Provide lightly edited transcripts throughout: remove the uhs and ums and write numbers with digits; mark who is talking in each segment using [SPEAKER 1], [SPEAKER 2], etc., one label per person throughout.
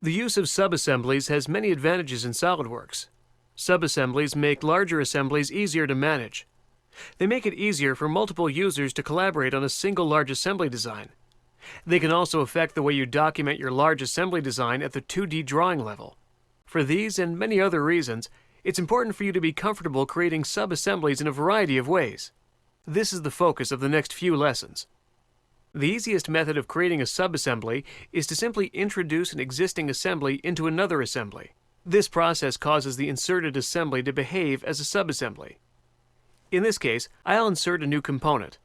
[SPEAKER 1] The use of sub-assemblies has many advantages in Solidworks. Sub-assemblies make larger assemblies easier to manage. They make it easier for multiple users to collaborate on a single large assembly design. They can also affect the way you document your large assembly design at the 2D drawing level. For these and many other reasons, it's important for you to be comfortable creating sub-assemblies in a variety of ways. This is the focus of the next few lessons. The easiest method of creating a sub-assembly is to simply introduce an existing assembly into another assembly. This process causes the inserted assembly to behave as a sub-assembly. In this case, I'll insert a new component.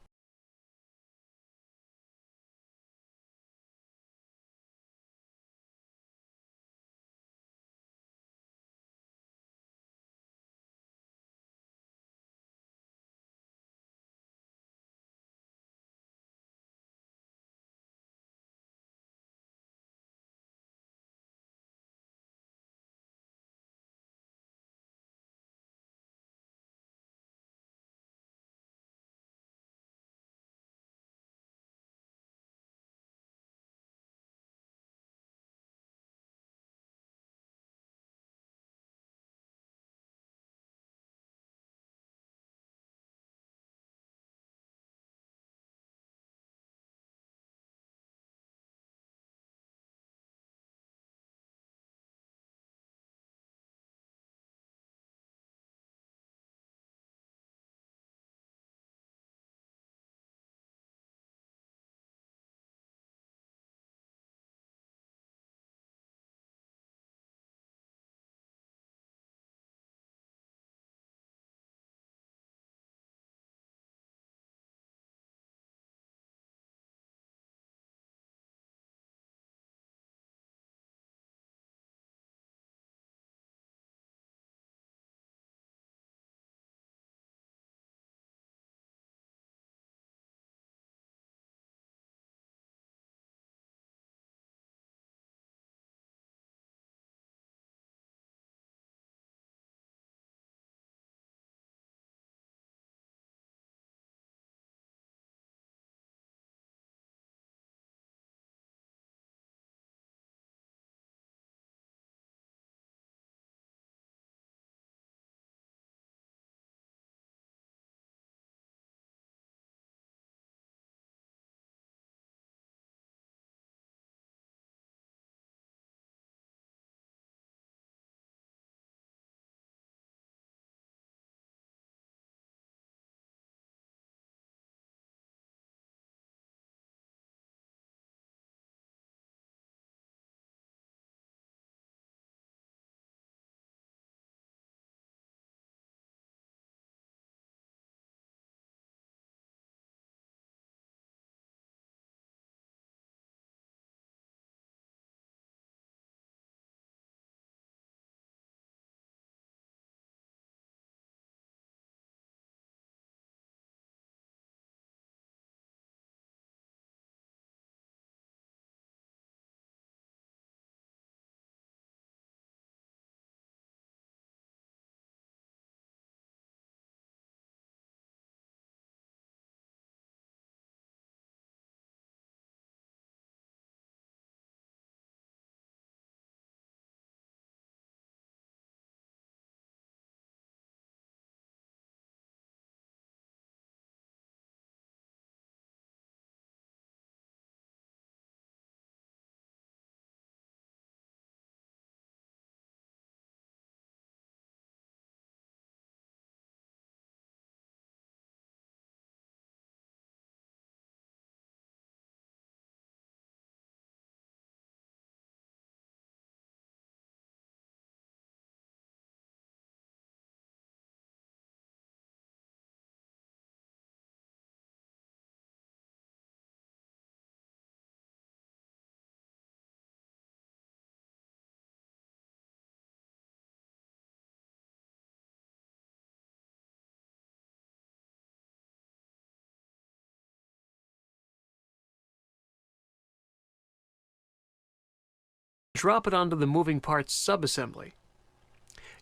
[SPEAKER 1] Drop it onto the moving parts subassembly.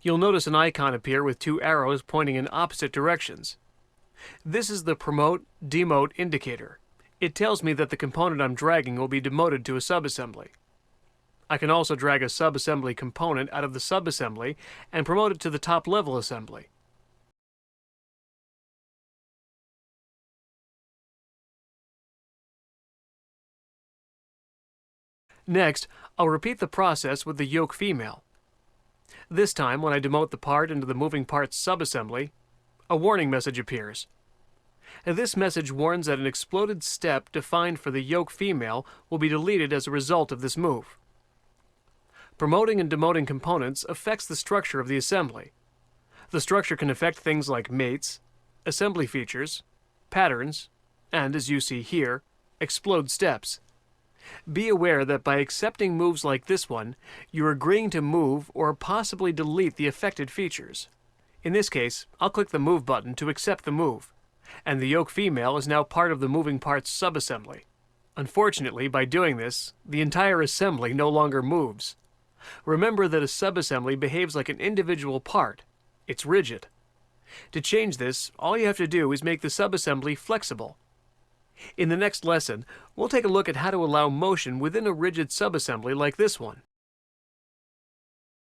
[SPEAKER 1] You'll notice an icon appear with two arrows pointing in opposite directions. This is the I can also drag a subassembly component out of the subassembly and promote it to the top-level assembly. Next, I'll repeat the process with the yoke female. This time, when I demote the part into the moving parts subassembly, a warning message appears. This message warns that an exploded step defined for the yoke female will be deleted as a result of this move. Promoting and demoting components affects the structure of the assembly. The structure can affect things like mates, assembly features, patterns, and, as you see here, explode steps. Be aware that by accepting moves like this one, you're agreeing to move or possibly delete the affected features. In this case, I'll click the Move button to accept the move, and the yoke female is now part of the moving parts subassembly. Unfortunately, by doing this, the entire assembly no longer moves. Remember that a subassembly behaves like an individual part. It's rigid. To change this, all you have to do is make the subassembly flexible. In the next lesson, we'll take a look at how to allow motion within a rigid subassembly like this one.